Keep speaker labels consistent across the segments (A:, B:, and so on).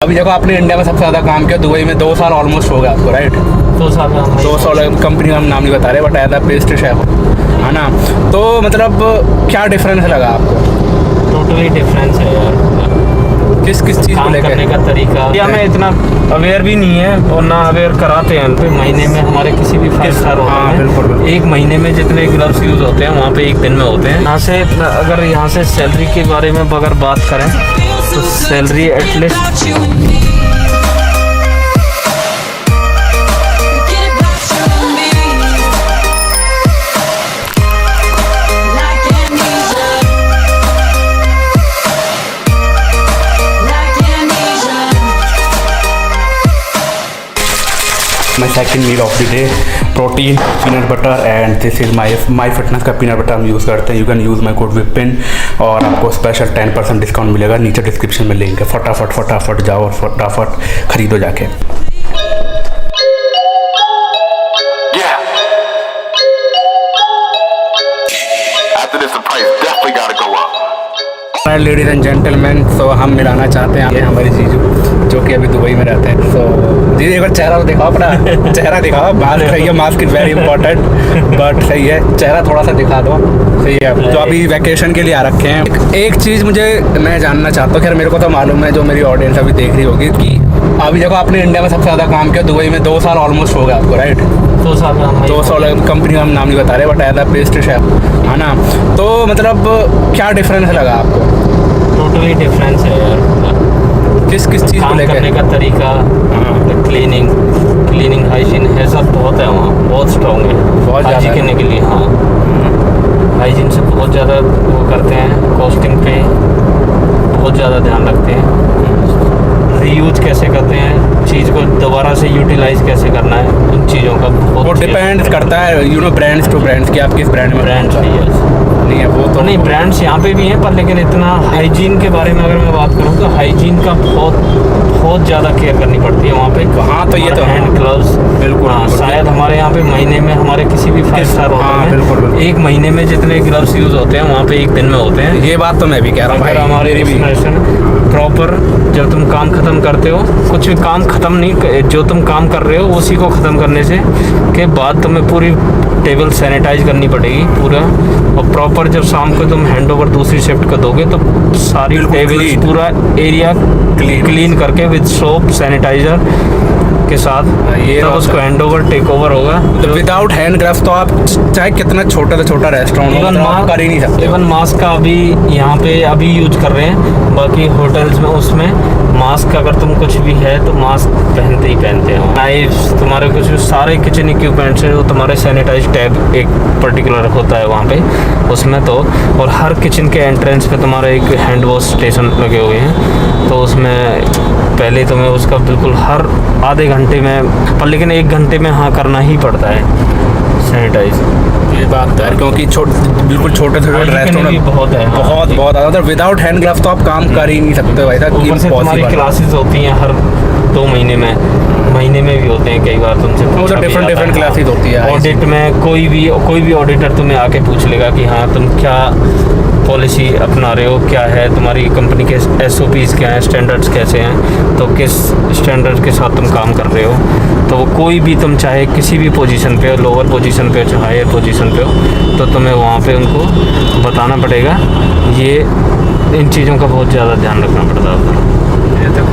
A: अभी देखो आपने इंडिया में सबसे ज़्यादा काम किया, दुबई में 2 साल ऑलमोस्ट हो गया आपको, राइट?
B: 2 साल में
A: 2 साल कंपनी का हम नाम नहीं बता रहे, but as a pastry chef है ना। तो मतलब क्या डिफरेंस लगा आपको?
B: टोटली डिफरेंस है यार,
A: किस चीज़ को
B: काम
A: लेकर?
B: करने का तरीका। इंडिया में इतना अवेयर भी नहीं है और ना अवेयर कराते हैं। तो महीने में हमारे किसी भी 5 स्टार होटल
A: हाँ, बिल्कुल, बिल्कुल।
B: एक महीने में जितने ग्लव्स यूज़ होते हैं वहाँ पे एक दिन में होते हैं। यहाँ से अगर यहाँ से सैलरी के बारे में अगर बात करें तो salary at least
A: My second meal of the day, protein, peanut butter and this is my fitness का peanut butter हम यूज़ करते हैं। You can use my code WIPPIN और आपको स्पेशल 10% डिस्काउंट मिलेगा। नीचे डिस्क्रिप्शन में लिंक है, फटाफट जाओ और फटाफट खरीदो जाके। लेडीज़ एंड जेंटलमैन, तो हम मिलाना चाहते हैं, ये हमारी जीजू जो कि अभी दुबई में रहते हैं। तो दीदी एक बार चेहरा तो दिखाओ, अपना चेहरा दिखाओ। मास्क सही है, mask is very important, but सही है, चेहरा थोड़ा सा दिखा दो। सही है, तो अभी वैकेशन के लिए आ रखे हैं। एक चीज़ मैं जानना चाहता हूँ, खैर मेरे को तो मालूम है, जो मेरी ऑडियंस अभी देख रही होगी, कि अभी देखो आपने इंडिया में सबसे ज़्यादा काम किया, दुबई में 2 साल ऑलमोस्ट हो गया आपको, राइट?
B: 2 साल में
A: 2 साल कंपनी का हम नाम नहीं बता रहे, but as a pastry chef है ना। तो मतलब क्या डिफरेंस लगा आपको?
B: टोटली डिफरेंस है यार,
A: किस चीज़ को
B: काम
A: लेकर?
B: करने का तरीका, क्लीनिंग हाइजीन है, सब बहुत है वहाँ, बहुत स्ट्रॉन्ग है
A: बहुत ज़्यादा
B: हाइजीन करने के लिए। हाँ, हाइजीन से बहुत ज़्यादा वो करते हैं, कॉस्टिंग पे बहुत ज़्यादा ध्यान रखते हैं, रीयूज कैसे करते हैं, चीज़ को दोबारा से यूटिलाइज कैसे करना है, इन चीज़ों का बहुत
A: वो डिपेंड करता है ब्रांड्स टू ब्रांड्स कि आप किस ब्रांड में
B: ब्रांड्स
A: नहीं है। वो तो
B: नहीं, ब्रांड्स यहाँ पे भी हैं, पर लेकिन इतना हाइजीन के बारे में अगर मैं बात करूँ तो हाइजीन का बहुत ज़्यादा केयर करनी पड़ती है वहाँ पे।
A: हाँ, तो ये तो
B: हैंड ग्लव्स
A: बिल्कुल।
B: हाँ, शायद हमारे यहाँ पे महीने में हमारे किसी भी 5 स्टार होटल
A: हाँ,
B: में
A: बिल्कुल।
B: एक महीने में जितने ग्लव्स यूज़ होते हैं वहाँ पे एक दिन में होते हैं।
A: ये बात तो मैं भी कह रहा हूँ भाई,
B: अगर हमारे प्रॉपर जब तुम काम ख़त्म करते हो, कुछ भी काम ख़त्म नहीं, जो तुम काम कर रहे हो उसी को ख़त्म करने से के बाद तुम्हें पूरी टेबल सैनिटाइज करनी पड़ेगी पूरा, और प्रॉपर जब शाम को तुम हैंड ओवर दूसरी शिफ्ट कर दोगे तो सारी टेबल पूरा एरिया क्लीन करके विद सोप सैनिटाइजर के साथ ये तब उसको हैंड ओवर टेक ओवर होगा।
A: तो विदाउट हैंड ग्लव्स तो आप चाहे कितना छोटा से छोटा रेस्टोरेंट हो, आप कर ही नहीं सकते।
B: इवन मास्क का अभी यहाँ पे अभी यूज कर रहे हैं, बाकी होटल्स में उसमें मास्क अगर तुम कुछ भी है तो मास्क पहनते ही पहनते हैं। नाइफ्स, तुम्हारे कुछ सारे किचन इक्विपमेंट्स हैं, वो तुम्हारे सैनिटाइज टैब एक पर्टिकुलर होता है वहाँ पे उसमें तो, और हर किचन के एंट्रेंस पे तुम्हारा एक हैंड वॉश स्टेशन लगे हुए हैं, तो उसमें पहले तुम्हें उसका बिल्कुल हर आधे घंटे में, पर लेकिन 1 घंटे में हाँ करना ही पड़ता है सैनिटाइज।
A: ये बात है, क्योंकि बिल्कुल छोटे छोटे रेस्टोरेंट
B: बहुत है,
A: बहुत ज़्यादा। विदाउट हैंड ग्लव्स तो आप काम कर ही नहीं सकते भाई साहब।
B: ऊपर से तुम्हारी क्लासेस होती हैं हर 2 महीने में भी होते हैं कई बार तुमसे
A: तो डिफरेंट क्लासेस होती है।
B: ऑडिट में कोई भी ऑडिटर तुम्हें आके पूछ लेगा कि हाँ तुम क्या पॉलिसी अपना रहे हो, क्या है तुम्हारी कंपनी के SOPs क्या हैं, स्टैंडर्ड्स कैसे हैं, तो किस स्टैंडर्ड के साथ तुम काम कर रहे हो। तो कोई भी तुम चाहे किसी भी पोजीशन पे हो, लोअर पोजीशन पे हो चाहे हायर पोजीशन पे हो, तो तुम्हें वहाँ पे उनको बताना पड़ेगा। ये इन चीज़ों का बहुत ज़्यादा ध्यान रखना पड़ता है।
A: ये तो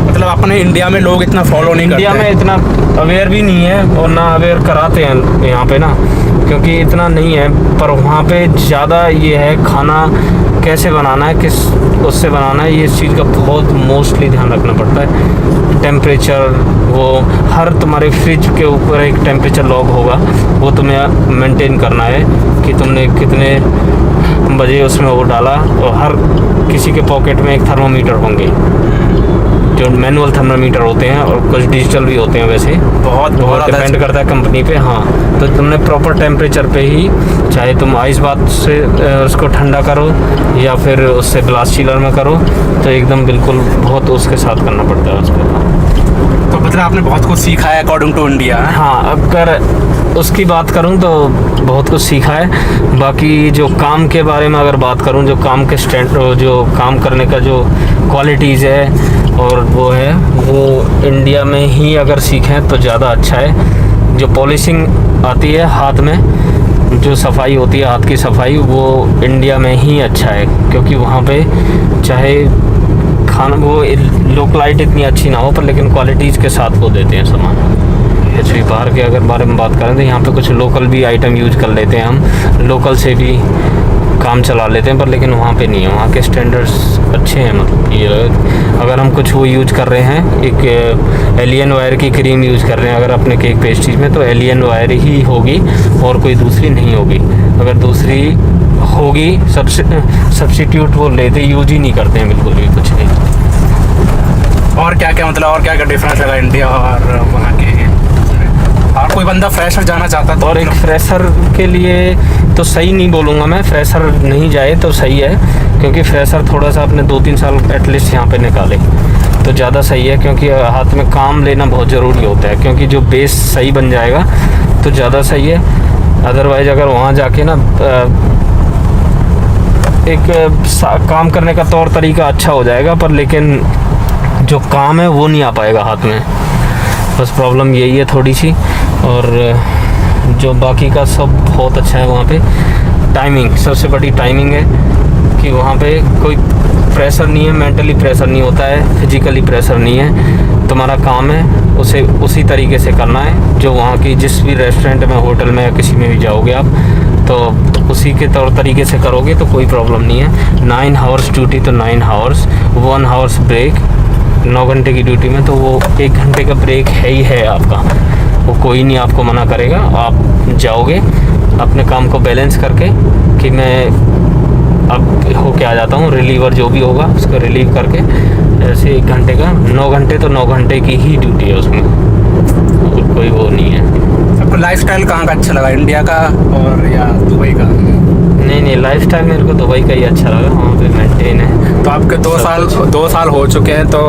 A: मतलब अपने इंडिया में लोग इतना फॉलो नहीं करते,
B: इंडिया में इतना अवेयर भी नहीं है और ना अवेयर कराते हैं यहाँ पे ना, क्योंकि इतना नहीं है। पर वहाँ पे ज़्यादा ये है खाना कैसे बनाना है, किस उससे बनाना है, ये इस चीज़ का बहुत मोस्टली ध्यान रखना पड़ता है। टेम्परेचर, वो हर तुम्हारे फ्रिज के ऊपर एक टेम्परेचर लॉग होगा, वो तुम्हें मेंटेन करना है कि तुमने कितने बजे उसमें वो डाला, और हर किसी के पॉकेट में एक थर्मोमीटर होंगे, जो मैनुअल थर्मामीटर होते हैं और कुछ डिजिटल भी होते हैं। वैसे बहुत डिपेंड करता है कंपनी पे। हाँ, तो तुमने प्रॉपर टेम्परेचर पे ही, चाहे तुम आइस बात से उसको ठंडा करो या फिर उससे ग्लास चिलर में करो, तो एकदम बिल्कुल बहुत उसके साथ करना पड़ता है उसको।
A: तो मतलब आपने बहुत कुछ सीखा है अकॉर्डिंग टू इंडिया।
B: हाँ, अगर उसकी बात करूं तो बहुत कुछ सीखा है। बाकी जो काम के बारे में अगर बात करूं, जो काम के जो काम करने का जो क्वालिटीज़ है और वो है, वो इंडिया में ही अगर सीखें तो ज़्यादा अच्छा है। जो पॉलिशिंग आती है हाथ में, जो सफाई होती है हाथ की सफाई, वो इंडिया में ही अच्छा है, क्योंकि वहाँ पे चाहे खाना वो लोकलाइट इतनी अच्छी ना हो पर लेकिन क्वालिटीज़ के साथ वो देते हैं सामान। कुछ भी बाहर के अगर बारे में बात करें तो यहाँ पे कुछ लोकल भी आइटम यूज कर लेते हैं हम, लोकल से भी काम चला लेते हैं, पर लेकिन वहाँ पे नहीं है। वहाँ के स्टैंडर्ड्स अच्छे हैं। मतलब ये अगर हम कुछ वो यूज कर रहे हैं, एक एलियन वायर की क्रीम यूज कर रहे हैं अगर अपने केक पेस्ट्रीज में, तो एलियन वायर ही होगी और कोई दूसरी नहीं होगी। अगर दूसरी होगी सब्स्टिट्यूट वो लेते यूज ही नहीं करते हैं, बिल्कुल भी कुछ नहीं।
A: और क्या क्या मतलब, और क्या क्या डिफरेंस लगा इंडिया और वहाँ के? और कोई बंदा फ्रेशर जाना चाहता तो?
B: और एक फ्रेशर के लिए तो सही नहीं बोलूँगा मैं, फ्रेशर नहीं जाए तो सही है, क्योंकि फ्रेशर थोड़ा सा अपने 2-3 साल एटलीस्ट यहाँ पे निकाले तो ज़्यादा सही है, क्योंकि हाथ में काम लेना बहुत ज़रूरी होता है, क्योंकि जो बेस सही बन जाएगा तो ज़्यादा सही है। अदरवाइज़ अगर वहाँ जाके ना एक काम करने का तौर तरीका अच्छा हो जाएगा, पर लेकिन जो काम है वो नहीं आ पाएगा हाथ में। बस प्रॉब्लम यही है थोड़ी सी। और जो बाकी का सब बहुत अच्छा है वहाँ पे। टाइमिंग, सबसे बड़ी टाइमिंग है कि वहाँ पे कोई प्रेशर नहीं है, मेंटली प्रेशर नहीं होता है, फिजिकली प्रेशर नहीं है। तुम्हारा काम है उसे उसी तरीके से करना है जो वहाँ की जिस भी रेस्टोरेंट में, होटल में या किसी में भी जाओगे आप, तो उसी के तौर तरीके से करोगे तो कोई प्रॉब्लम नहीं है। 9 आवर्स ड्यूटी तो 9 आवर्स, 1 आवर्स ब्रेक। 9 घंटे की ड्यूटी में तो वो 1 घंटे का ब्रेक है ही है आपका, वो कोई नहीं आपको मना करेगा। आप जाओगे अपने काम को बैलेंस करके कि मैं अब होके आ जाता हूँ, रिलीवर जो भी होगा उसको रिलीव करके ऐसे 1 घंटे का, 9 घंटे तो 9 घंटे की ही ड्यूटी है उसमें, और कोई वो नहीं है।
A: आपको लाइफस्टाइल कहाँ का अच्छा लगा, इंडिया का और या दुबई का?
B: नहीं, लाइफस्टाइल मेरे को दुबई का ही अच्छा लगा, वहाँ पे मेंटेन है।
A: तो आपके 2 साल हो चुके हैं, तो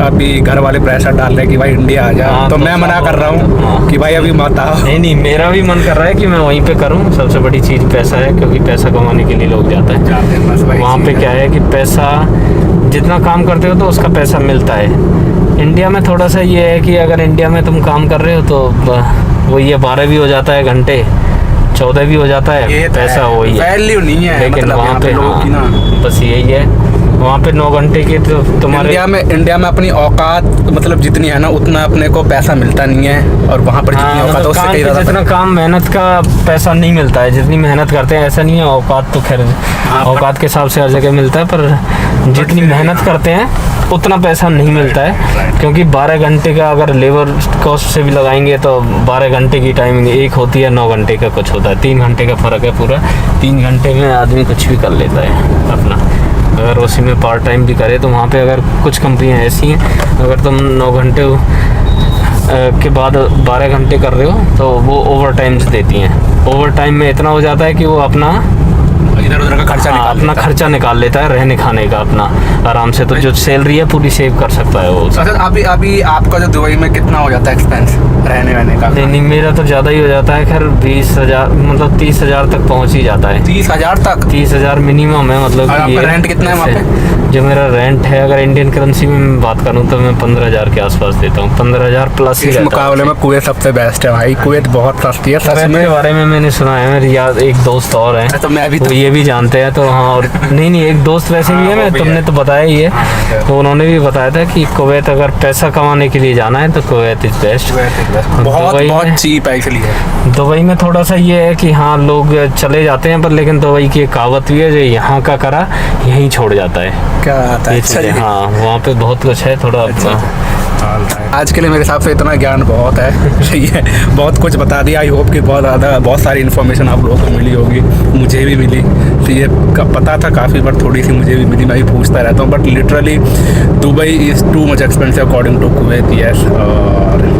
A: अभी घर वाले प्रेशर डाल रहे हैं कि भाई इंडिया आ जा।
B: हाँ,
A: तो मैं मना कर रहा हूँ कि भाई अभी मत आओ।
B: नहीं, मेरा भी मन कर रहा है कि मैं वहीं पे करूँ। सबसे बड़ी चीज़ पैसा है, क्योंकि पैसा कमाने के लिए लोग जाते हैं। वहाँ पे क्या है कि पैसा जितना काम करते हो तो उसका पैसा मिलता है। इंडिया में थोड़ा सा ये है कि अगर इंडिया में तुम काम कर रहे हो तो वो ये 12 भी हो जाता है घंटे, 14 भी हो जाता है, पैसा वही है,
A: वैल्यू नहीं है।
B: लेकिन
A: मतलब
B: वहाँ पे
A: लोगों की ना,
B: बस यही है। वहाँ पे 9 घंटे की तो तुम्हारे
A: इंडिया में अपनी औकात मतलब जितनी है ना उतना अपने को पैसा मिलता नहीं है, और वहाँ पर जितनी औकात है उससे कहीं ज़्यादा
B: जितना काम मेहनत का पैसा नहीं मिलता है, जितनी मेहनत करते हैं ऐसा नहीं है। औकात तो खैर औकात के हिसाब से हर जगह मिलता है, पर जितनी मेहनत करते हैं उतना पैसा नहीं मिलता है, क्योंकि 12 घंटे का अगर लेबर कॉस्ट से भी लगाएंगे तो 12 घंटे की टाइमिंग एक होती है, 9 घंटे का कुछ होता है, 3 घंटे का फ़र्क है पूरा। 3 घंटे में आदमी कुछ भी कर लेता है अपना, अगर उसी में पार्ट टाइम भी करे तो वहाँ पे अगर कुछ कंपनियाँ ऐसी हैं, अगर तुम 9 घंटे के बाद 12 घंटे कर रहे हो तो वो ओवर टाइम्स देती हैं। ओवर टाइम में इतना हो जाता है कि वो अपना
A: इधर उधर का खर्चा
B: अपना खर्चा निकाल लेता है, रहने खाने का अपना आराम से, तो जो सैलरी है पूरी सेव कर सकता है वो।
A: अच्छा, अभी आपका जो दुबई में कितना हो जाता है एक्सपेंस रहने वहने का?
B: नहीं, मेरा तो ज़्यादा ही हो जाता है, खैर 20,000 मतलब 30,000 तक पहुँच ही जाता है।
A: 30,000 तक?
B: 30,000 मिनिमम है। मतलब
A: आपका रेंट कितना है वहाँ पे?
B: जो मेरा रेंट है अगर इंडियन करेंसी में मैं बात करूँ तो मैं 15,000 के आसपास देता हूँ, 15,000 प्लस ही।
A: इस मुकाबले में कुवैत सबसे बेस्ट है भाई, कुवैत बहुत सस्ती है सच में।
B: के बारे में मैंने सुना है, मेरे याद एक दोस्त और है
A: तो मैं भी
B: तो ये भी जानते हैं तो हाँ। और नहीं एक दोस्त वैसे भी है, मैं तुमने तो बताया ही है, तो उन्होंने भी बताया था कि कुवैत अगर पैसा कमाने के लिए जाना है तो कुवैत इज बेस्ट।
A: बहुत चीप है इसलिए।
B: दुबई में थोड़ा सा ये है कि हाँ लोग चले जाते हैं, पर लेकिन दुबई की एक कहावत भी है, जो यहाँ का करा यहीं छोड़ जाता है।
A: क्या आता है?
B: हाँ, वहाँ पे बहुत कुछ है थोड़ा।
A: आज के लिए मेरे हिसाब से इतना ज्ञान बहुत है। सही है, बहुत कुछ बता दिया। आई होप कि बहुत सारी इन्फॉर्मेशन आप लोगों को मिली होगी, मुझे भी मिली। तो ये पता था काफ़ी, बट थोड़ी सी मुझे भी मिली, मैं भी पूछता रहता हूँ। But literally Dubai is too much expensive according to Kuwait. Yes, और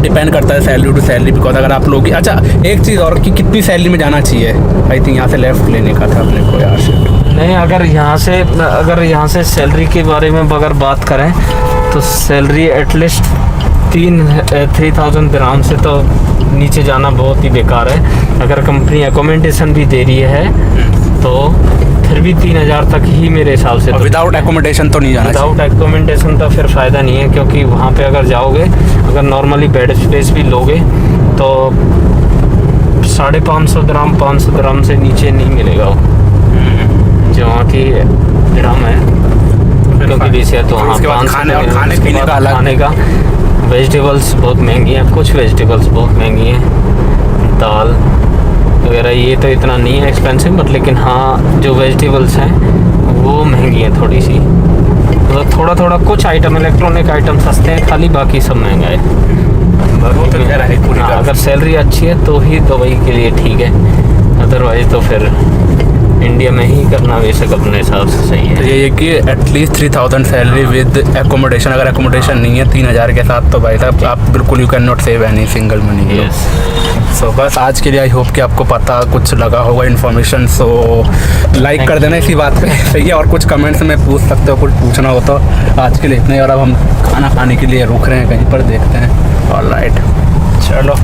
A: डिपेंड करता है सैलरी टू सैलरी, बिकॉज अगर आप लोग अच्छा एक चीज़ और कि कितनी सैलरी में जाना चाहिए। आई थिंक यहाँ से लेफ्ट लेने का था अपने को यार।
B: नहीं, अगर यहाँ से सैलरी के बारे में अगर बात करें तो सैलरी एटलीस्ट 3,000 दिरहम से तो नीचे जाना बहुत ही बेकार है। अगर कंपनी अकोमोडेशन भी दे रही है तो फिर भी 3,000 तक ही मेरे हिसाब से।
A: विदाउट एकोमोडेशन तो नहीं जाना?
B: विदाउट एकोमोडेशन तो फिर फ़ायदा नहीं है, क्योंकि वहाँ पे अगर जाओगे, अगर नॉर्मली बेड स्पेस भी लोगे तो 550 दिरहम 500 दिरहम से नीचे नहीं मिलेगा वो, जो वहाँ की दिरहम है। क्योंकि जैसे तो वहाँ
A: खाने पीने का अलग,
B: खाने का वेजिटेबल्स बहुत महंगी हैं, कुछ वेजिटेबल्स बहुत महंगी हैं, दाल वगैरह ये तो इतना नहीं है एक्सपेंसिव, बट लेकिन हाँ जो वेजिटेबल्स हैं वो महंगी हैं थोड़ी सी। तो थोड़ा थोड़ा कुछ आइटम इलेक्ट्रॉनिक आइटम सस्ते हैं खाली, बाकी सब महंगा है। हाँ, अगर सैलरी अच्छी है तो ही दुबई के लिए ठीक है, अदरवाइज तो फिर इंडिया में ही करना बेशक अपने हिसाब से सही है।
A: तो ये कि एटलीस्ट 3,000 सैलरी विद एकोमोडेशन, अगर एकोमोडेशन नहीं है 3,000 के साथ, तो भाई साहब आप बिल्कुल you can not save any single money.
B: Yes.
A: So बस आज के लिए आई होप कि आपको पता कुछ लगा होगा इन्फॉर्मेशन। सो लाइक कर देना इसी बात पे, सही है। और कुछ कमेंट्स में पूछ सकते हो, कुछ पूछना हो तो। आज के लिए इतने, और अब हम खाना खाने के लिए रुक रहे हैं कहीं पर, देखते हैं। ऑलराइट, चलो।